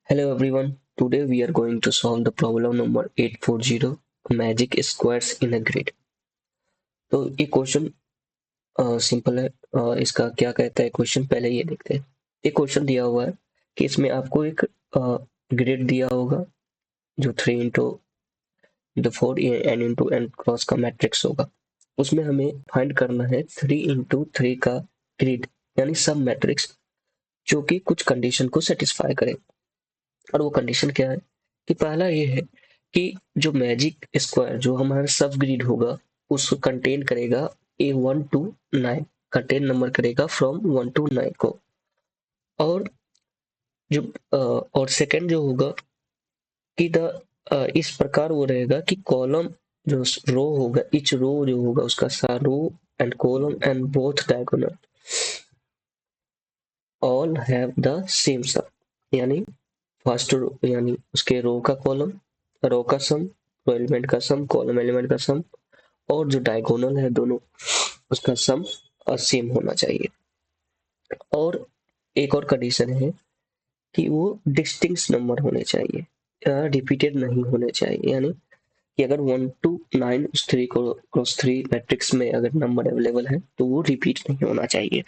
Hello everyone, today we are going to solve the problem number 840 magic squares in a grid। तो ये question simple है। इसका क्या कहता है क्वेश्चन, पहले ये देखते हैं। ये क्वेश्चन दिया हुआ है कि इसमें आपको एक ग्रिड दिया होगा जो 3 into 4 n into n cross का मैट्रिक्स होगा। उसमें हमें फाइंड करना है 3 into 3 का ग्रिड यानी सब मैट्रिक्स जो कि कुछ कंडीशन को सेटिस्फाई करे। और वो कंडीशन क्या है कि पहला ये है कि जो मैजिक स्क्वायर जो हमारा सब ग्रिड होगा उसको कंटेन करेगा A1 to 9, कंटेन नंबर करेगा फ्रॉम 1 to 9 को। और जो और सेकंड जो होगा कि इस प्रकार वो रहेगा कि कॉलम जो रो होगा, इच रो जो होगा उसका सा row and column and both diagonal all have the same sum, यानी फर्स्ट रो यानी उसके रो का कॉलम, रो का सम, रो एलिमेंट का सम, कॉलम एलिमेंट का सम और जो डायगोनल है दोनों उसका सम सेम होना चाहिए। और एक और कंडीशन है कि वो डिस्टिंक्ट नंबर होने चाहिए, रिपीटेड नहीं होने चाहिए। यानी कि अगर 1 to 9 उस 3 मैट्रिक्स में अगर नंबर अवेलेबल है तो वो रिपीट नहीं होना चाहिए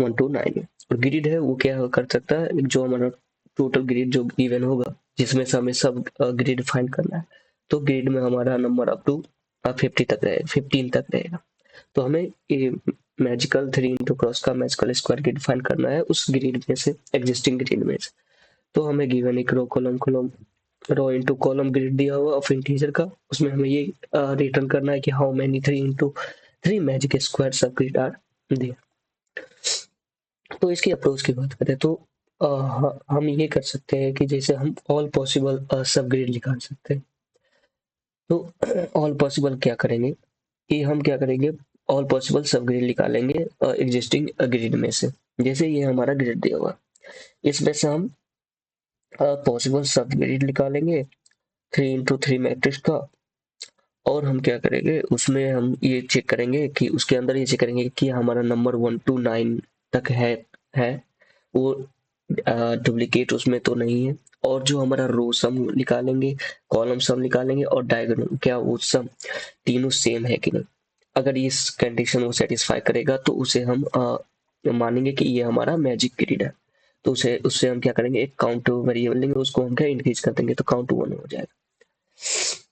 1 to 9 में। और ग्रिड है वो क्या कर सकता है, जो हमारा टोटल ग्रिड जो गिवन होगा जिसमें से हमें सब ग्रिड फाइंड करना है, तो ग्रिड में हमारा नंबर अप टू 50 तक रहेगा, 15 तक रहेगा। तो हमें ये मैजिकल 3 into क्रॉस का मैजिकल स्क्वायर ग्रिड फाइंड करना है उस ग्रिड में से, एग्जिस्टिंग ग्रिड में से। तो हमें गिवन एक row column column row into column grid दिया हुआ ऑफ इंटीजर का, उसमें हमें ये रिटर्न करना है कि how many 3 into 3 magic square सब ग्रिड आर दिया। तो इसकी अप्रोच की बात करें तो हम ये कर सकते हैं कि जैसे हम ऑल पॉसिबल सब ग्रिड निकाल सकते हैं। तो ऑल पॉसिबल क्या करेंगे कि हम क्या करेंगे, ऑल पॉसिबल सब ग्रिड निकालेंगे एग्जिस्टिंग ग्रिड में से। जैसे ये हमारा ग्रिड दिया हुआ, इसमें से हम पॉसिबल सब ग्रिड निकालेंगे 3 into 3 मैट्रिक्स का। और हम क्या करेंगे उसमें हम ये चेक करेंगे कि उसके अंदर ये चेक करेंगे कि हमारा नंबर 1 to 9 तक है वो डुप्लीकेट उसमें तो नहीं है। और जो हमारा रो सम निकालेंगे, कॉलम सम निकालेंगे और डायगोनल क्या वो सम तीनों सेम है कि नहीं। अगर इस कंडीशन को सेटिस्फाई करेगा तो उसे हम मानेंगे कि ये हमारा मैजिक ग्रिड है। तो उसे उससे हम क्या करेंगे, एक काउंट वेरिएबल लेंगे, उसको हम क्या इंक्रीज कर देंगे तो काउंट 1 हो जाएगा।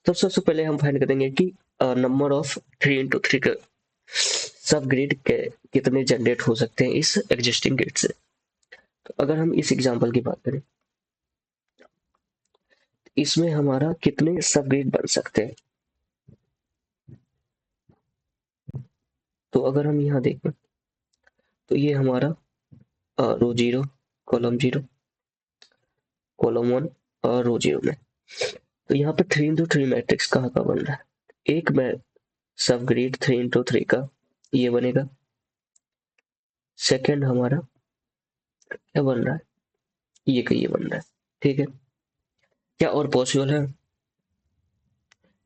तो सबसे पहले हम फाइंड करेंगे कि नंबर ऑफ 3 into 3 का सब ग्रिड के कितने जनरेट हो सकते हैं इस एग्जिस्टिंग ग्रिड से। तो अगर हम इस एग्जांपल की बात करें, इसमें हमारा कितने सब ग्रिड बन सकते हैं। तो अगर हम यहाँ देखें तो ये हमारा रो 0, कॉलम 0, कॉलम 1 और रो 0 में। तो यहाँ पे 3 into 3 मैट्रिक्स कहाँ का बन रहा है, एक में सब ग्रिड 3 into 3 का ये बनेगा। सेकंड हमारा क्या बन रहा है, ये का ये बन रहा है। ठीक है, क्या और पॉसिबल है?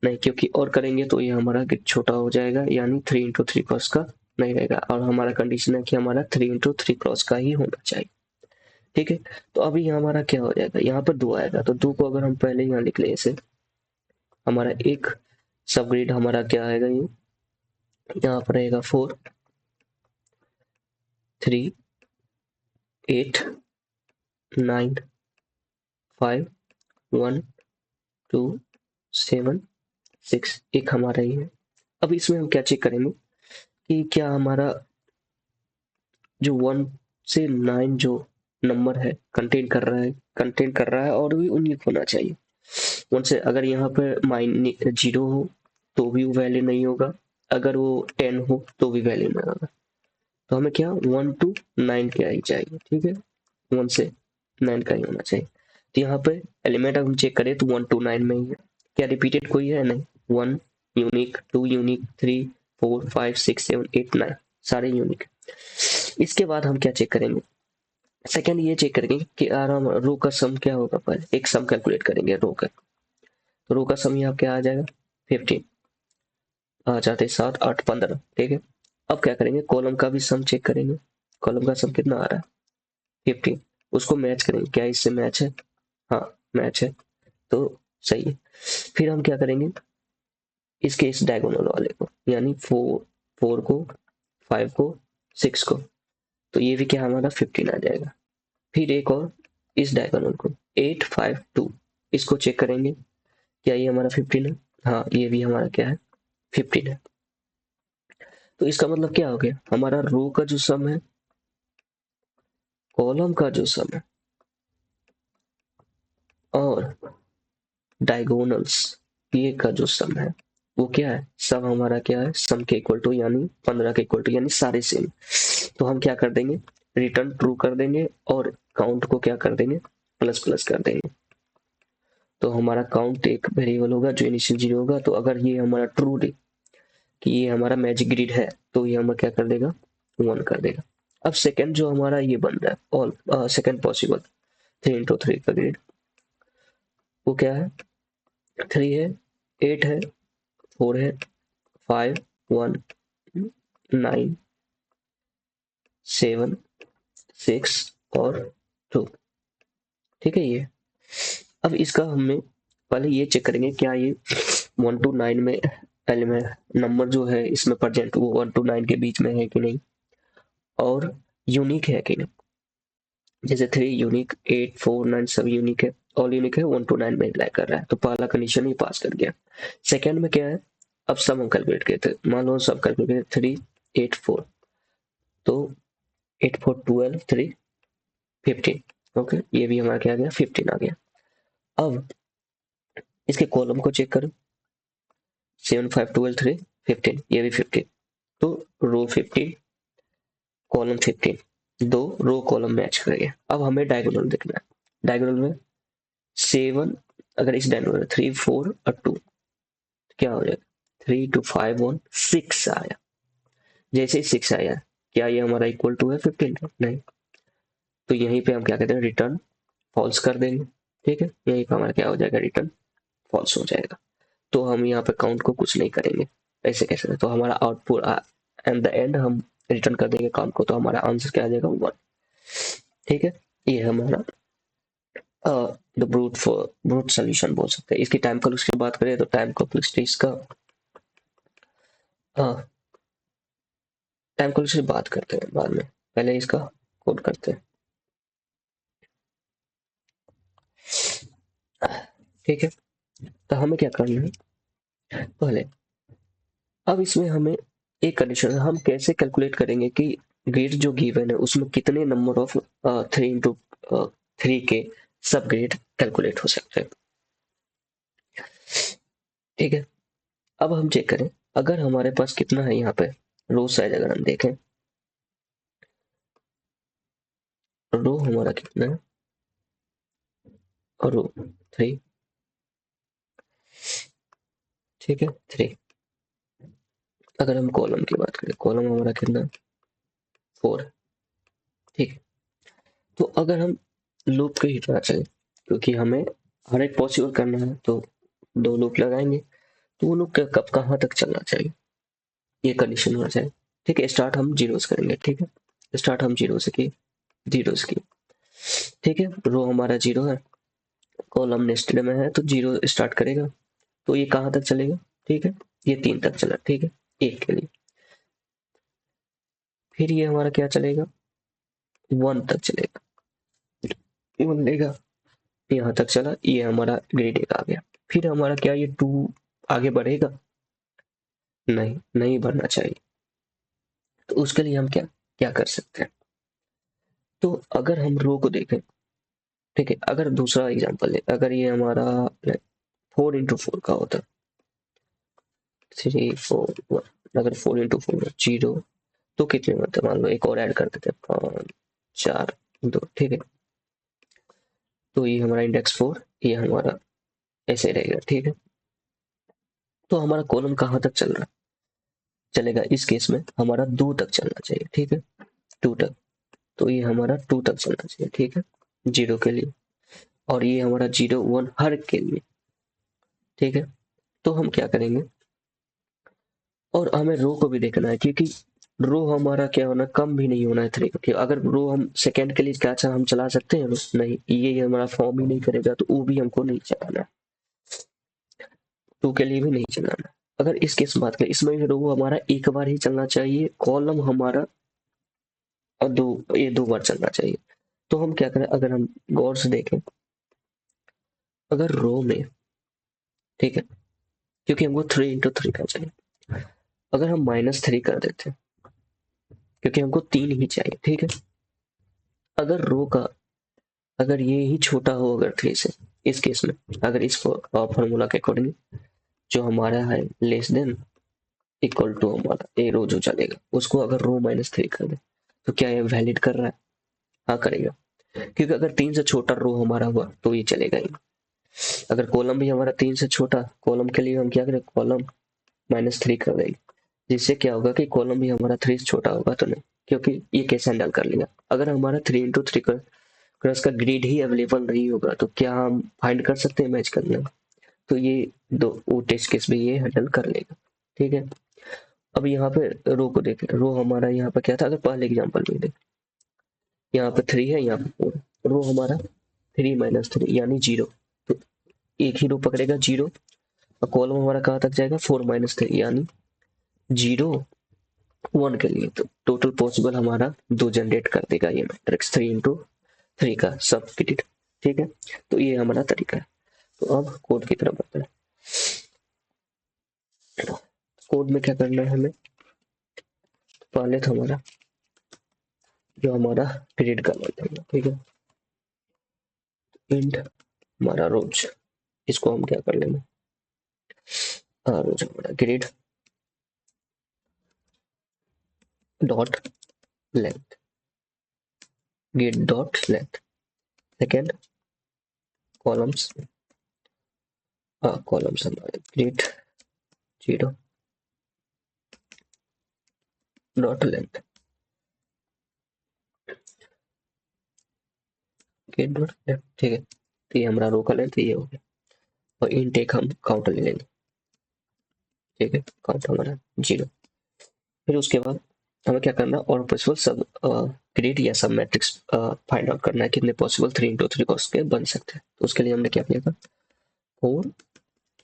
नहीं, क्योंकि और करेंगे तो ये हमारा ग्रिड छोटा हो जाएगा, यानी 3 into 3 क्रॉस का नहीं रहेगा। और हमारा कंडीशन है कि हमारा 3 into 3 क्रॉस का ही होना चाहिए। ठीक है, तो अभी यहाँ हमारा क्या हो जाएगा, यहाँ पर 2 आएगा तो 2 को अगर हम पहले यहाँ लिख लें ऐसे, हमारा एक सब ग्रिड हमारा क्या आएगा, ये यहाँ पर रहेगा 4 3 8 9 5 1 2 7 6, एक हमारा ही है। अब इसमें हम क्या चेक करेंगे कि क्या हमारा जो 1 से 9 जो नंबर है कंटेन कर रहा है और भी यूनिक होना चाहिए। 1 से अगर यहाँ पे -0 हो तो भी वो वैल्यू नहीं होगा, अगर वो 10 हो तो भी वैल्यू नहीं होगा। तो हमें क्या 1 to 9 क्या ही चाहिए। ठीक है, 1 से 9 का ही होना चाहिए। तो यहाँ पे एलिमेंट हम चेक करें तो 1 to 9 में ही है। क्या रिपीटेड कोई है? नहीं, 1 यूनिक, 2 यूनिक, 3 4 5 6 7 8 9 सारे यूनिक। इसके बाद हम क्या चेक करेंगे, सेकंड ये चेक करेंगे कि आराम रो का सम क्या होगा। पहले एक सम कैलकुलेट करेंगे रो का। तो रो का सम यहाँ क्या आ जाएगा 15, आ जाते 7 8 15। ठीक है, अब क्या करेंगे, कॉलम का भी सम चेक करेंगे। कॉलम का सम कितना आ रहा है 15, उसको मैच करेंगे, क्या इससे मैच है? हाँ मैच है, तो सही है। फिर हम क्या करेंगे, इसके इस डायगोनल वाले को, यानी 4 को, 5 को, 6 को, तो ये भी क्या हमारा 15 आ जाएगा। फिर एक और इस डायगोनल को 8 5 2, इसको चेक करेंगे, क्या ये हमारा 15 है? हाँ ये भी हमारा क्या है, 15 है। तो इसका मतलब क्या हो गया, हमारा रो का जो सम है, कॉलम का जो सम है, और डायगोनल्स ये का जो सम है, वो क्या है, सब हमारा क्या है, सम के इक्वल टू, यानी 15 के इक्वल टू, यानी सारे सेम। तो हम क्या कर देंगे, रिटर्न ट्रू कर देंगे और काउंट को क्या कर देंगे, प्लस प्लस कर देंगे। तो हमारा काउंट एक वेरिएबल होगा जो इनिशियल 0 होगा। तो अगर ये हमारा ट्रू कि ये हमारा मैजिक ग्रिड है, तो ये हमें क्या कर देगा, 1 कर देगा। अब सेकंड जो हमारा ये बन रहा है, ऑल सेकंड पॉसिबल 3x3 का ग्रिड, वो क्या है, 3 है, 8 है, 4 है, 5 1 9 7 6 और 2। ठीक है ये। अब इसका हमें पहले ये चेक करेंगे, क्या ये 1 to 9 में एलिमेंट नंबर जो है इसमें प्रेजेंट, वो 1 to 9 के बीच में है कि नहीं, और यूनिक है कि नहीं। जैसे 3 यूनिक, 8 4 9 सब यूनिक है, ऑल यूनिक है, 1 to 9 में अप्लाई कर रहा है, तो पहला कंडीशन ही पास कर गया। सेकंड में क्या है, अब सब हम कैलकुलेट किए थे, मान लो सब कैलकुलेट 3 8 4, तो 8 4 12 3 15। ओके, ये भी हमारा क्या आ गया, 15 आ गया। अब इसके कॉलम को चेक करो, 7 5 12 3 15, ये भी 15, तो रो 15 कॉलम 15, दो रो कॉलम मैच करेंगे। अब हमें डायगोनल देखना है, डायगोनल में 7, अगर इस डायगोनल में 3 4 और 2, क्या हो जाएगा, 3 2 5 1 6 आया। जैसे ही 6 आया, क्या ये हमारा इक्वल टू है 15? नहीं, तो यहीं पे हम क्या कहते हैं, रिटर्न फॉल्स कर देंगे। ठीक है, यहीं पे हमारा क्या हो जाएगा, रिटर्न फॉल्स हो जाएगा। तो हम यहाँ पे काउंट को कुछ नहीं करेंगे, ऐसे कैसे, तो हमारा आउटपुट एट द एंड हम रिटर्न कर देंगे काउंट को, तो हमारा आंसर क्या आ जाएगा, 1। ठीक है, ये हमारा द ब्रूट सोल्यूशन बोल सकते हैं। इसकी टाइम कॉम्प्लेक्सिटी की बात करें तो टाइम कॉम्प्लेक्सिटी इसका टाइम कॉम्प्लेक्सिटी बात करते हैं बाद में, पहले इसका कोड करते हैं। ठीक है, तो हमें क्या करना है पहले, अब इसमें हमें एक कंडीशन, हम कैसे कैलकुलेट करेंगे कि ग्रेड जो गिवन है उसमें कितने नंबर ऑफ 3 के सब ग्रेड कैलकुलेट हो सकते हैं। ठीक है, अब हम चेक करें, अगर हमारे पास कितना है यहाँ पे रो साइज, अगर हम देखें रो हमारा कितना है, और रो 3। ठीक है 3। अगर हम कॉलम की बात करें, कॉलम हमारा कितना, 4। ठीक है, तो अगर हम लूप के हिसाब से, क्योंकि हमें हर एक पॉसिबल करना है, तो 2 लूप लगाएंगे, तो वो लूप कब कहाँ तक चलना चाहिए, ये कंडीशन होना चाहिए। ठीक है, स्टार्ट हम 0 से करेंगे। ठीक है, स्टार्ट हम 0 से किए, 0 से किए। ठीक है, रो हमारा 0 है, कॉलम नेस्टेड में है, तो 0 स्टार्ट करेगा, तो ये कहाँ तक चलेगा, ठीक है, ये 3 तक चला। ठीक है, 1 के लिए, फिर ये हमारा क्या चलेगा, 1 तक चलेगा, 1 लेगा, यहाँ तक चला, ये हमारा ग्रेड 1 आ गया। फिर हमारा क्या, ये 2 आगे बढ़ेगा, नहीं नहीं बढ़ना चाहिए, तो उसके लिए हम क्या क्या कर सकते हैं, तो अगर हम रो को देखें, ठीक है, अगर दूसरा एग्जांपल ले, अगर ये हमारा 4x4 का होता, 3 4 1, अगर 4x4 0, तो कितने मतलब, मान लो एक और ऐड कर देते हैं, 5 4 2। ठीक है, तो ये हमारा इंडेक्स 4, ये हमारा ऐसे रहेगा। ठीक है, तो हमारा कॉलम कहाँ तक चल रहा चलेगा, इस केस में हमारा 2 तक चलना चाहिए। ठीक है, 2 तक, तो ये हमारा 2 तक चलना चाहिए। ठीक है, 0 के लिए, और ये हमारा 0 1 हर के लिए। ठीक है, तो हम क्या करेंगे, और हमें रो को भी देखना है, क्योंकि रो हमारा क्या होना, कम भी नहीं होना है 3 क्योंकि अगर रो हम सेकंड के लिए क्या हम चला सकते हैं नहीं, ये हमारा फॉर्म ही नहीं करेगा तो वो भी हमको नहीं चलाना, 2 के लिए भी नहीं चलाना। अगर इस केस बात करें, इसमें भी रो हमारा एक बार ही चलना चाहिए, कॉलम हमारा और ये 2 बार चलना चाहिए। तो हम क्या करें, अगर हम गौर से देखें, अगर रो में, ठीक है, क्योंकि हमको 3 × 3 का चाहिए, अगर हम -3 कर देते हैं क्योंकि हमको 3 ही चाहिए, ठीक है। अगर रो का, अगर ये ही छोटा हो अगर 3 से, इस केस में अगर इस फॉर्मूला के अकॉर्डिंग जो हमारा है लेस देन इक्वल टू हमारा ए रो जो चलेगा, उसको अगर रो -3 कर दे तो क्या ये वैलिड कर रहा है? हाँ करेगा, क्योंकि अगर 3 से छोटा रो हमारा हुआ तो ये चलेगा ही। अगर कॉलम भी हमारा 3 से छोटा, कॉलम के लिए हम क्या करें, कॉलम -3 कर देंगे, जिससे क्या होगा कि कॉलम भी हमारा 3 से छोटा होगा तो नहीं, क्योंकि ये केस हैंडल कर लिया। अगर हमारा 3 × 3 का क्रॉस का ग्रिड ही अवेलेबल नहीं होगा तो क्या हम फाइंड कर सकते हैं मैच करने में? तो ये वो टेस्ट केस भी ये हैंडल कर लेगा, ठीक है। अब यहाँ पे रो को देखें, रो हमारा यहाँ पे क्या था, अगर पहले एग्जांपल में देखें, यहाँ पे 3 है, यहाँ पे 4, रो हमारा 3 - 3 यानी 0, तो एक ही रो पकड़ेगा 0, और कॉलम हमारा कहाँ तक जाएगा, 4 - 3 यानी 0 1 के लिए। तो टोटल पॉसिबल हमारा 2 जनरेट कर देगा ये मैट्रिक्स 3 × 3 का सब फिटेड, ठीक है। तो ये हमारा तरीका है। तो अब कोड की तरफ बढ़ते हैं। कोड में क्या करना है हमें, पहले तो हमारा जो हमारा ग्रिड का मतलब, ठीक है, इंट हमारा रोज, इसको हम क्या कर लेंगे, रोज हमारा grid dot length, grid dot length, second columns, columns हमारे grid 0 dot length, grid dot length, ठीक है। तो ये हमारा रो का लेंथ ये हो गया, और इनटेक हम काउंटर ले लेंगे, ठीक है, काउंट हमारा 0। फिर उसके बाद हमें क्या करना है, और पॉसिबल सब ग्रिड या सब मैट्रिक्स फाइंड आउट करना है, कितने पॉसिबल 3 × 3 कॉस्ट के बन सकते हैं। तो उसके लिए हमने क्या किया था, 4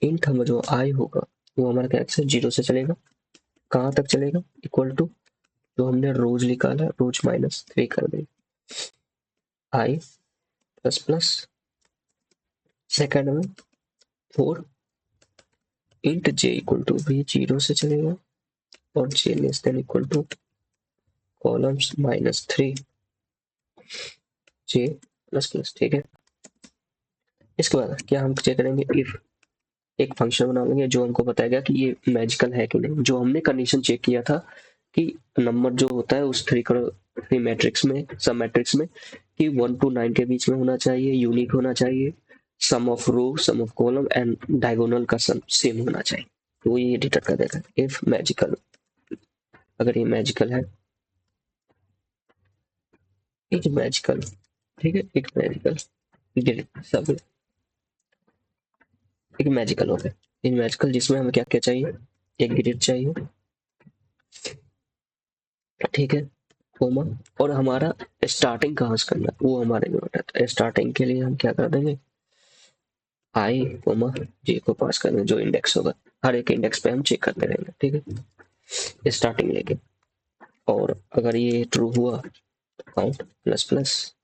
इंट हम जो आई होगा वो हमारा क्या से 0 से चलेगा, कहाँ तक चलेगा, इक्वल टू जो हमने रोज निकाला, रोज -3 कर देंगे, आई प्लस प्लस, सेकेंड में 4 इंट जे इक्वल टू भी 0 से चलेगा, और J less than equal to columns -3 J plus plus, ठीक है। इसके बाद क्या हम चेक करेंगे, इफ एक फंक्शन बना लेंगे जो हमको बताएगा कि ये मैजिकल है कि नहीं, जो हमने कंडीशन चेक किया था कि नंबर जो होता है उस 3 मैट्रिक्स में, सब मैट्रिक्स में, कि 1 to 9 के बीच में होना चाहिए, यूनिक होना चाहिए, sum of row sum of column and diagonal का सम सेम होना चाहिए। तो ये डिटेक्ट कर देगा इफ मैजिकल, अगर ये मैजिकल है, एक मैजिकल, ठीक है, एक मैजिकल सब एक मैजिकल हो गया, इन मैजिकल जिसमें हमें क्या क्या चाहिए, एक ग्रिड चाहिए, ठीक है, कोमा, और हमारा स्टार्टिंग कहाँ से करना है वो हमारे में बताता है। स्टार्टिंग के लिए हम क्या कर देंगे, आई कोमा जे को पास कर देंगे, जो इंडेक्स होगा हर एक इंडेक्स पे हम चेक करते रहेंगे, ठीक है, स्टार्टिंग लेके। और अगर ये ट्रू हुआ तो count plus plus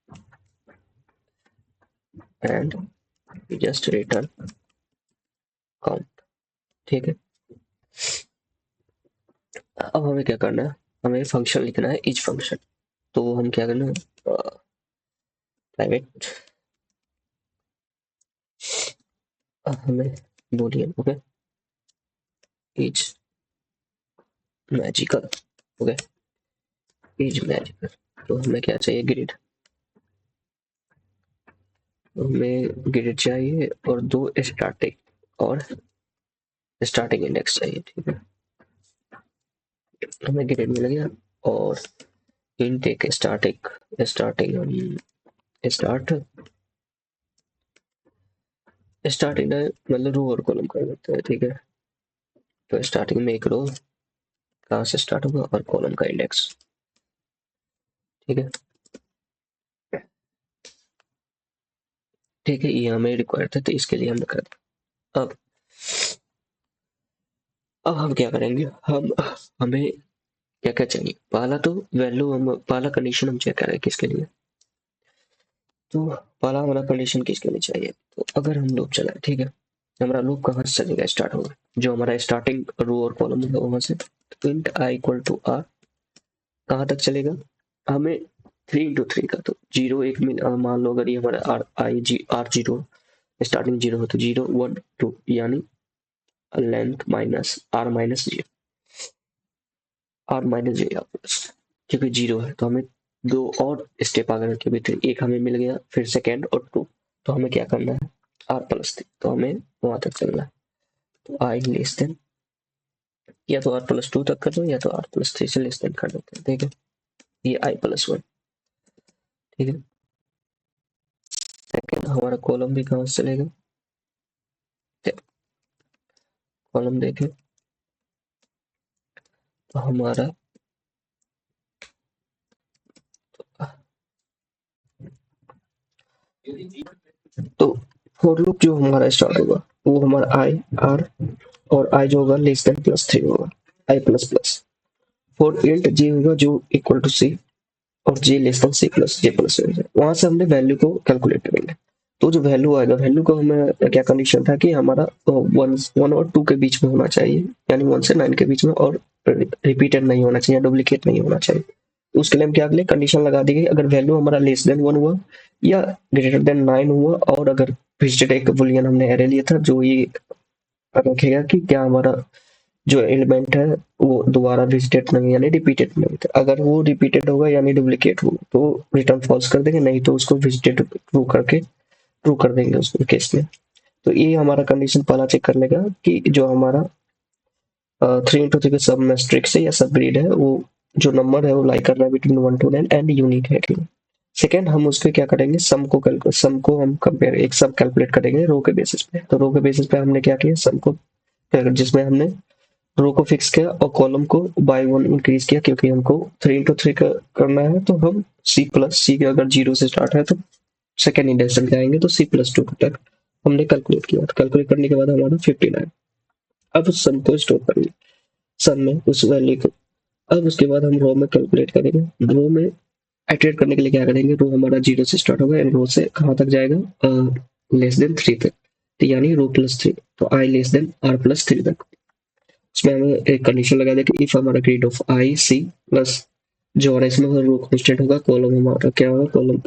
and just return count, ठीक है। अब हमें क्या करना है, हमें फंक्शन लिखना है ईच फंक्शन। तो हम क्या करना है, प्राइवेट हमें बोलिए, okay, each magical, okay, each magical. तो हमें क्या चाहिए, ग्रिड, हमें ग्रिड चाहिए और 2 स्टार्टिंग और स्टार्टिंग इंडेक्स चाहिए, ठीक है। हमें ग्रिड मिल गया, और intake starting starting start starting मतलब रो और कॉलम कर देते हैं, ठीक है। तो स्टार्टिंग में एक रो कहाँ से स्टार्ट होगा और कॉलम का इंडेक्स। ठीक है, ठीक है, ये हमें रिक्वायर था तो इसके लिए हमने कर दिया। अब हम क्या करेंगे, हमें क्या क्या चाहिए। पहला तो वैल्यू, हम पहला कंडीशन हम चेक करें किसके लिए। तो पहला हमारा कंडीशन किसके लिए चाहिए, तो अगर हम लूप चलाए, ठीक है, हमारा लूप कहाँ से चलेगा, स्टार्ट होगा जो हमारा स्टार्टिंग रो और कॉलम होगा वहां से। Int I equal to R कहाँ तक चलेगा, हमें 3 into 3 का, तो जीरो एक मान लो अगर ये हमारा R I G R zero starting zero हो तो 0 1 2 यानी length minus R minus G, R minus J plus, क्योंकि जीरो है तो हमें दो और स्टेप आगे रखे हुए थे, एक हमें मिल गया, फिर सेकेंड और टू, तो हमें क्या करना है, R+3, तो हमें वहां तक चलना है। तो आई लेस देन, या तो R+2 तक कर दो या तो R+3 से लेस देन कर देते हैं, ठीक है, ये I+1, ठीक है। सेकेंड हमारा कॉलम भी कहाँ से चलेगा, कॉलम देखें तो हमारा तो फॉर लूप जो हमारा स्टार्ट होगा वो हमारा आई आर, और आई जो होगा लेस देन +3 होगा, I++। फॉर इंट जी होगा जो इक्वल टू सी, और J less then C plus जे प्लस, वहां से हमने वैल्यू को कैलकुलेट करेंगे। तो जो वैल्यू आएगा, वैल्यू को हमें क्या कंडीशन था कि हमारा 1 और 2 के बीच में होना चाहिए, यानी 1 से 9 के बीच में, और रिपीटेड नहीं होना चाहिए, डुप्लीकेट नहीं होना चाहिए। तो उसके लिए हम क्या करें, कंडीशन लगा दी गई, अगर वैल्यू हमारा लेस देन 1 हुआ या ग्रेटर देन 9 हुआ, और अगर विजिटेड एक बुलियन हमने एरे लिया था जो ये रखेगा कि क्या हमारा जो एलिमेंट है वो दोबारा विजिटेड नहीं यानी रिपीटेड नहीं था, अगर वो रिपीटेड होगा यानी डुप्लीकेट होगा तो रिटर्न फॉल्स कर देंगे, नहीं तो उसको विजिटेड ट्रू कर देंगे उसको केस में। तो ये हमारा कंडीशन पहला चेक कर लेगा कि जो हमारा 3 into 3 का सब मैट्रिक्स है या सब ग्रिड है, वो जो नंबर है वो लाई कर रहा है बिटवीन 1 to 9 एंड यूनिक है। सेकेंड हम उसके क्या करेंगे, सम को हम कंपेयर एक सम कैलकुलेट करेंगे रो के बेसिस पे। तो रो के बेसिस पे हमने क्या किया, सम को जिसमें हमने रो को फिक्स किया और कॉलम को बाय 1 इंक्रीज किया, क्योंकि हमको 3 into 3 करना है, तो हम सी के अगर 0 से स्टार्ट है तो सेकेंड इंडेक्स तक जाएंगे, तो C+2 तक हमने कैलकुलेट किया। तो कैलकुलेट करने के बाद हमारा 59। अब उस सम को स्टोर करेंगे, सम में उस वैल्यू को। अब उसके बाद हम रो में कैलकुलेट करेंगे। रो में आइटरेट करने के लिए क्या करेंगे, रो हमारा 0 से स्टार्ट होगा एंड रो से कहाँ तक जाएगा, लेस देन 3 तक, तो यानी रो+3, तो आई लेस देन R+3 तक। इसमें हमें एक कंडीशन लगा दें कि इफ हमारा grade of I C plus जो हमारा इसमें रो कांस्टेंट होगा, कॉलम हमारा क्या होगा, कॉलम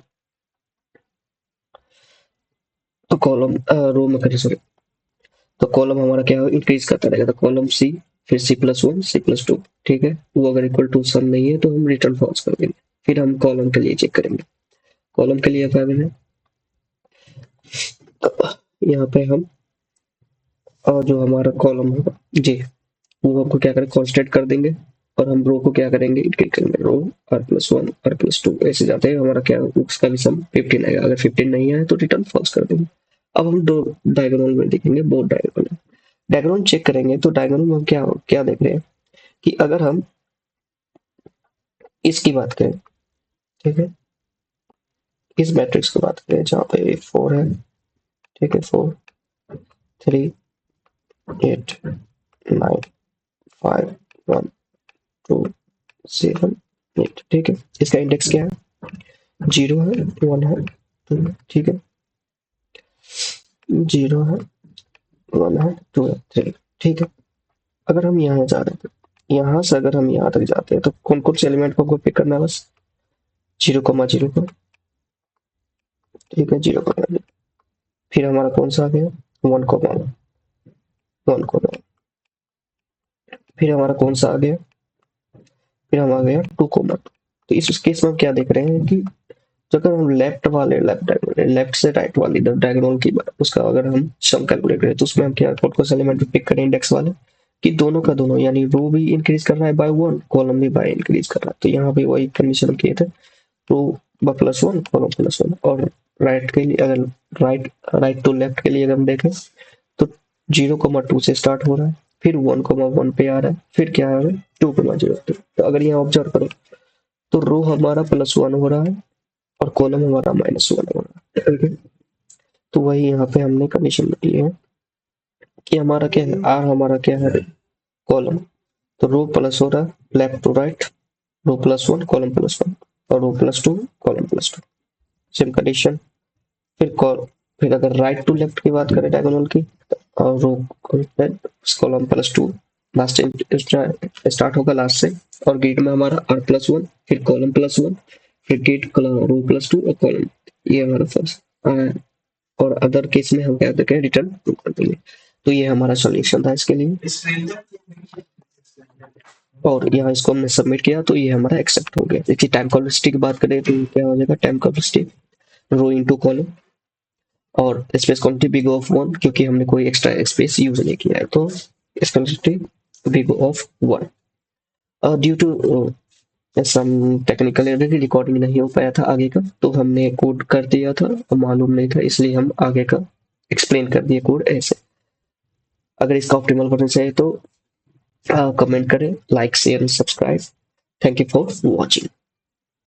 तो कॉलम रो में करें सॉरी, तो कॉलम हमारा क्या होगा, इंक्रीज करता रहेगा, तो कॉलम सी फिर C+1 C+2, ठीक है, वो अगर इक्वल टू सम नहीं है तो हम रिटर्न फॉल्स कर देंगे। फिर हम कॉलम के लिए चेक करेंगे, कॉलम के लिए क्या करें, तो यहाँ पे हम और जो हमारा कॉलम होगा जी, वो हमको क्या करें, कांस्टेंट कर देंगे, और हम रो को क्या करेंगे, इंक्रीज करेंगे, रो R+1 R+2 ऐसे जाते हैं, हमारा क्या उसका भी सम 15 आएगा, अगर 15 नहीं आया तो रिटर्न फॉल्स कर देंगे। अब हम दो डायगोनल में देखेंगे, बोथ डायगोनल डायगोनल चेक करेंगे, तो डायगोनल में हम क्या क्या देख रहे हैं कि अगर हम इसकी बात करें, ठीक है, इस मैट्रिक्स की बात करें जहाँ पे 4 है, ठीक है, 4 3 8 9 5 1 2 7 8, ठीक है, इसका इंडेक्स क्या है, 0 है 1 है 2 है, ठीक है, 0 है 1 है 2 है 3, ठीक है। अगर हम यहाँ जा रहे हैं, यहाँ से अगर हम यहाँ तक जाते हैं तो कौन कौन से एलिमेंट को हमको पिक करना है, बस 0,0 को, ठीक है, 0,0, फिर हमारा कौन सा आ गया, 1,1, फिर हमारा कौन सा आ गया, फिर हम आ गया 2,2। तो इस केस में हम क्या देख रहे हैं कि तो अगर हम लेफ्ट से राइट वाली डायगोनल की उसका अगर हम सम कैलकुलेट करें, तो उसमें हम क्या कौन से एलिमेंट पिक करें इंडेक्स वाले, कि दोनों का दोनों, यानी रो भी इंक्रीज कर रहा है बाय 1, कॉलम भी बाय इंक्रीज कर रहा है, तो यहाँ पे वही कंडीशन किए थे, रो +1 कॉलम +1। और राइट के लिए अगर राइट टू लेफ्ट के लिए अगर हम देखें तो 0,2 से स्टार्ट हो रहा है, फिर 1,1 पे आ रहा है, फिर क्या आ रहा है 2,0। तो अगर यहाँ ऑब्जर्व करो तो रो हमारा +1 हो रहा है और कॉलम हमारा -1 हो रहा है, ठीक है। तो वही यहाँ पे हमने कंडीशन लिखी है कि हमारा क्या है, आर हमारा क्या है कॉलम, तो रो प्लस हो रहा है left to right, row +1 column +1 और रो +2 कॉलम +2, सेम कंडीशन। फिर फिर अगर राइट टू लेफ्ट की बात करें डायगोनल की, और रो कॉलम +2 लास्ट स्टार्ट होगा लास्ट से, और गेट में हमारा r+1 फिर कॉलम +1 फिर गेट रो +2 और कॉलम, ये हमारा फर्स्ट। और अदर केस में हम क्या करते हैं रिटर्न कर देंगे। तो ये हमारा सॉल्यूशन था इसके लिए, और यहाँ इसको हमने सबमिट किया तो ये हमारा एक्सेप्ट हो गया। देखिए टाइम कॉम्प्लेक्सिटी की बात करें तो क्या हो जाएगा, टाइम कॉम्प्लेक्सिटी रो इनटू कॉलम और स्पेस क्वांटिटी बिग ऑफ 1, क्योंकि हमने कोई एक्स्ट्रा स्पेस यूज नहीं किया है, तो space quantity big of 1। Due to some technical error recording नहीं हो पाया था आगे का, तो हमने कोड कर दिया था और मालूम नहीं था, इसलिए हम आगे का एक्सप्लेन कर दिए कोड ऐसे। अगर इसका ऑप्टिमल वर्जन चाहिए तो कमेंट करें, like share and subscribe. Thank you for watching.